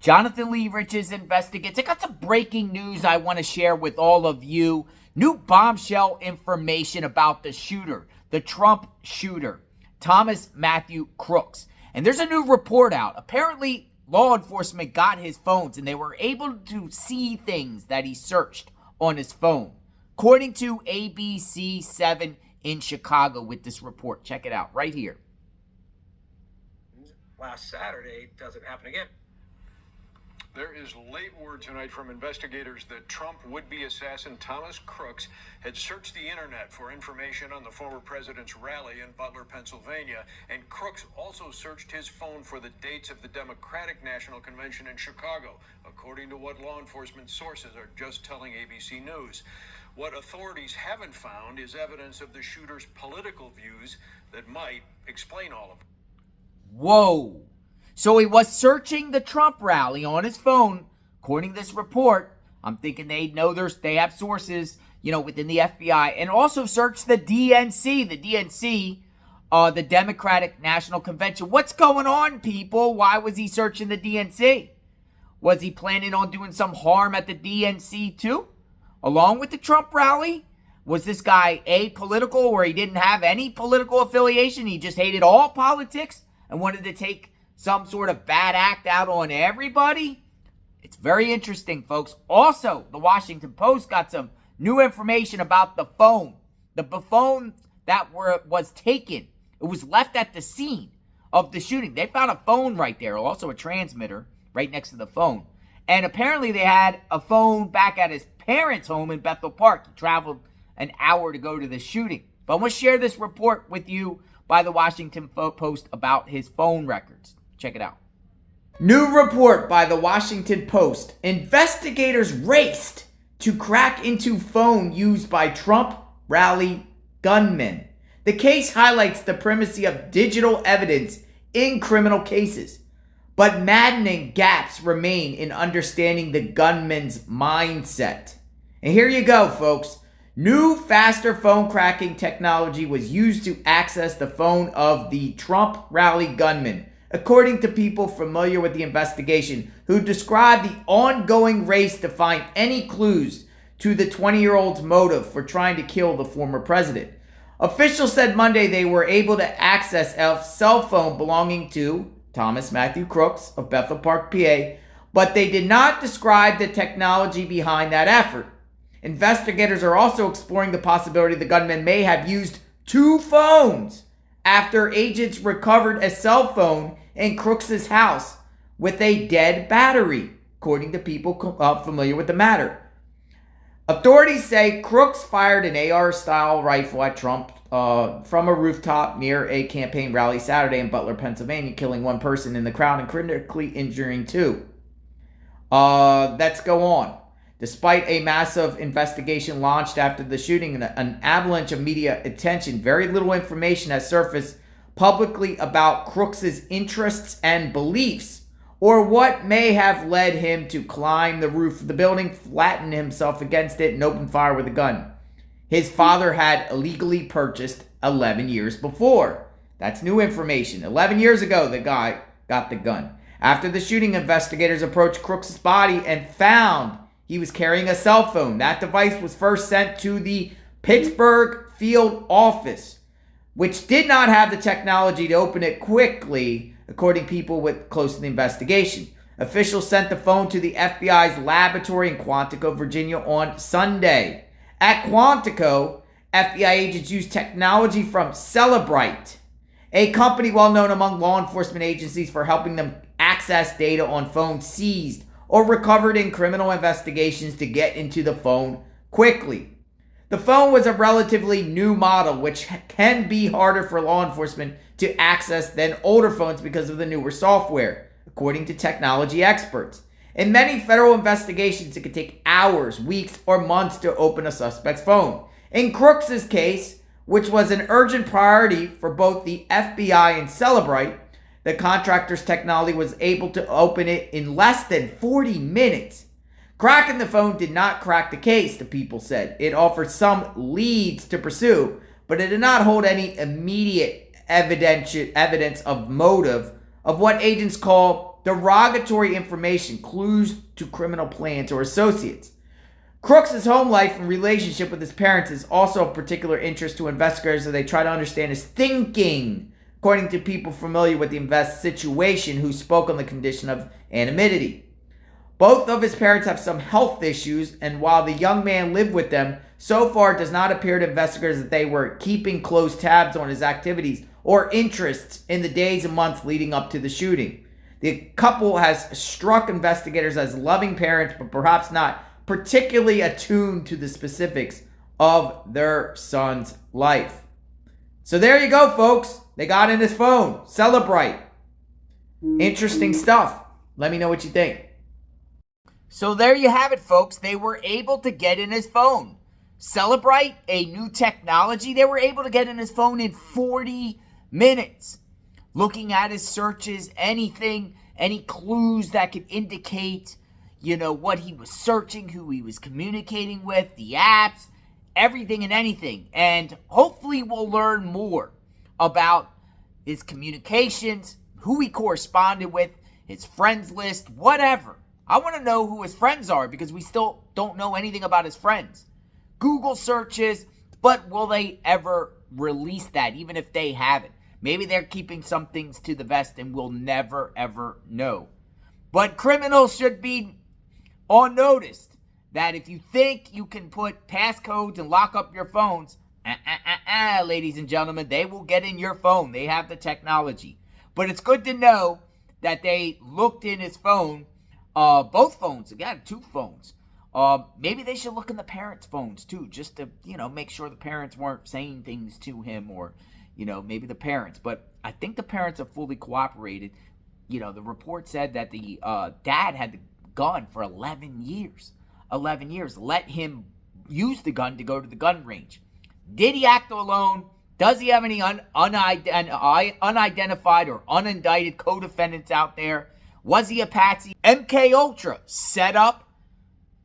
Jonathan Lee Rich's investigates. I got some breaking news I want to share with all of you. New bombshell information about the shooter, the Trump shooter, Thomas Matthew Crooks. And there's a new report out. Apparently, law enforcement got his phones and they were able to see things that he searched on his phone. According to ABC7 in Chicago with this report. Check it out right here. Last Saturday, does it happen again? There is late word tonight from investigators that Trump would-be assassin Thomas Crooks had searched the internet for information on the former president's rally in Butler, Pennsylvania, and Crooks also searched his phone for the dates of the Democratic National Convention in Chicago, according to what law enforcement sources are just telling ABC News. What authorities haven't found is evidence of the shooter's political views that might explain all of it. Whoa. So he was searching the Trump rally on his phone, according to this report. I'm thinking they have sources, within the FBI, and also searched the DNC. The DNC, the Democratic National Convention. What's going on, people? Why was he searching the DNC? Was he planning on doing some harm at the DNC too, along with the Trump rally? Was this guy apolitical, or he didn't have any political affiliation? He just hated all politics and wanted to take some sort of bad act out on everybody? It's very interesting, folks. Also, the Washington Post got some new information about the phone. The phone that was taken. It was left at the scene of the shooting. They found a phone right there, also a transmitter right next to the phone. And apparently they had a phone back at his parents' home in Bethel Park. He traveled an hour to go to the shooting. But I'm going to share this report with you by the Washington Post about his phone records. Check it out. New report by the Washington Post. Investigators raced to crack into phone used by Trump rally gunmen. The case highlights the primacy of digital evidence in criminal cases, but maddening gaps remain in understanding the gunman's mindset. And here you go, folks. New, faster phone cracking technology was used to access the phone of the Trump rally gunman, according to people familiar with the investigation, who described the ongoing race to find any clues to the 20-year-old's motive for trying to kill the former president. Officials said Monday they were able to access a cell phone belonging to Thomas Matthew Crooks of Bethel Park, PA, but they did not describe the technology behind that effort. Investigators are also exploring the possibility the gunman may have used two phones after agents recovered a cell phone in Crooks' house with a dead battery, according to people familiar with the matter. Authorities say Crooks fired an AR-style rifle at Trump from a rooftop near a campaign rally Saturday in Butler, Pennsylvania, killing one person in the crowd and critically injuring two. Let's go on. Despite a massive investigation launched after the shooting and an avalanche of media attention, very little information has surfaced publicly about Crooks' interests and beliefs, or what may have led him to climb the roof of the building, flatten himself against it, and open fire with a gun. His father had illegally purchased 11 years before. That's new information. 11 years ago, the guy got the gun. After the shooting, investigators approached Crooks' body and found he was carrying a cell phone. That device was first sent to the Pittsburgh field office, which did not have the technology to open it quickly, according to people close to the investigation. Officials sent the phone to the FBI's laboratory in Quantico, Virginia on Sunday. At Quantico, FBI agents used technology from Cellebrite, a company well known among law enforcement agencies for helping them access data on phones seized or recovered in criminal investigations to get into the phone quickly. The phone was a relatively new model, which can be harder for law enforcement to access than older phones because of the newer software, according to technology experts. In many federal investigations, it could take hours, weeks, or months to open a suspect's phone. In Crooks' case, which was an urgent priority for both the FBI and Cellebrite, the contractor's technology was able to open it in less than 40 minutes. Cracking the phone did not crack the case, the people said. It offered some leads to pursue, but it did not hold any immediate evidence of motive of what agents call quote, derogatory information, clues to criminal plans or associates. Crooks' home life and relationship with his parents is also of particular interest to investigators as they try to understand his thinking, according to people familiar with the situation who spoke on the condition of anonymity. Both of his parents have some health issues, and while the young man lived with them, so far it does not appear to investigators that they were keeping close tabs on his activities or interests in the days and months leading up to the shooting. The couple has struck investigators as loving parents, but perhaps not particularly attuned to the specifics of their son's life. So there you go, folks. They got in his phone. Celebrate. Interesting stuff. Let me know what you think. So there you have it, folks. They were able to get in his phone. Celebrate a new technology. They were able to get in his phone in 40 minutes. Looking at his searches, anything, any clues that could indicate, what he was searching, who he was communicating with, the apps, everything and anything. And hopefully we'll learn more about his communications, who he corresponded with, his friends list, whatever. I want to know who his friends are because we still don't know anything about his friends. Google searches, but will they ever release that, even if they haven't? Maybe they're keeping some things to the vest and we'll never, ever know. But criminals should be on notice that if you think you can put passcodes and lock up your phones, ladies and gentlemen, they will get in your phone. They have the technology. But it's good to know that they looked in his phone, both phones. Again, two phones. Maybe they should look in the parents' phones too, just to, make sure the parents weren't saying things to him or, maybe the parents. But I think the parents have fully cooperated. The report said that the dad had the gun for 11 years. 11 years. Let him use the gun to go to the gun range. Did he act alone? Does he have any unidentified or unindicted co-defendants out there? Was he a patsy? MK Ultra set up?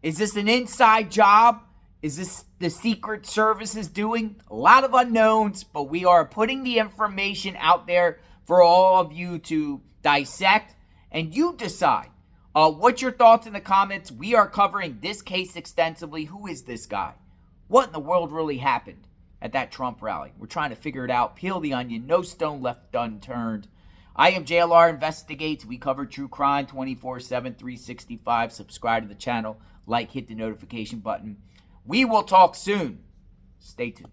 Is this an inside job? Is this the Secret Service is doing? A lot of unknowns, but we are putting the information out there for all of you to dissect, and you decide. What's your thoughts in the comments? We are covering this case extensively. Who is this guy? What in the world really happened at that Trump rally? We're trying to figure it out. Peel the onion. No stone left unturned. I am JLR Investigates. We cover true crime 24/7, 365. Subscribe to the channel. Like, hit the notification button. We will talk soon. Stay tuned.